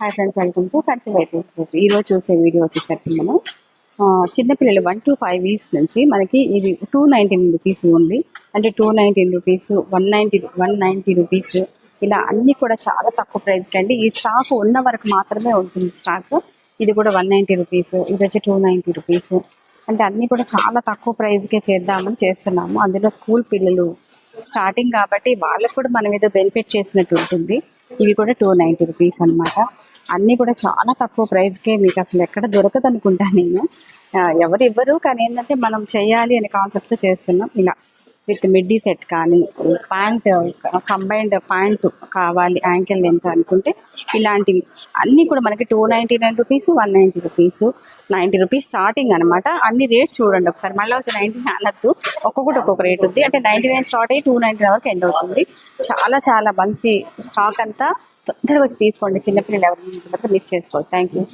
Hi friends, welcome to cultivative food. ఈరోజు చూసే video వచ్చేసరికి మనం చిన్నపిల్లలు 1 to 5 వీక్స్ నుంచి మనకి ఇది 219 రూపీస్ ఉంది. అంటే 219 రూపీస్, 190 రూపీస్, ఇలా అన్నీ కూడా చాలా తక్కువ ప్రైస్కి అండి. ఈ స్టాక్ ఉన్న వరకు మాత్రమే ఉంటుంది స్టాక్. ఇది కూడా 190 రూపీస్, ఇది వచ్చి 290 రూపీస్. అంటే అన్నీ కూడా చాలా తక్కువ ప్రైస్కే చేద్దామని చేస్తున్నాము. అందులో స్కూల్ పిల్లలు స్టార్టింగ్ కాబట్టి వాళ్ళకు కూడా మనం ఏదో బెనిఫిట్ చేసినట్టు ఉంటుంది. ఇవి కూడా 290 రూపీస్ అనమాట. అన్నీ కూడా చాలా తక్కువ ప్రైస్కే, మీకు అసలు ఎక్కడ దొరకదు అనుకుంటా నేను. ఎవరు ఇవ్వరు, కానీ ఏంటంటే మనం చేయాలి అనే కాన్సెప్ట్తో చేస్తున్నాం. ఇలా విత్ మిడ్డీ సెట్ కానీ, ప్యాంట్ కంబైన్డ్ ప్యాంట్ కావాలి యాంకిల్ లెంత్ అనుకుంటే ఇలాంటివి అన్నీ కూడా మనకి 299 రూపీస్, 190 రూపీస్, 90 రూపీస్ స్టార్టింగ్ అనమాట. అన్ని రేట్స్ చూడండి ఒకసారి. మళ్ళీ వచ్చి 90 అనద్దు, ఒక్కొక్కటి ఒక్కొక్క రేట్ ఉంది. అంటే 99 స్టార్ట్ అయ్యి 299 వరకు ఎండ్ అవుతుంది. చాలా చాలా మంచి స్టాక్ అంతా. తొందరగా వచ్చి తీసుకోండి. చిన్నపిల్లలు ఎవరు మిస్ చేసుకోండి. Thank you.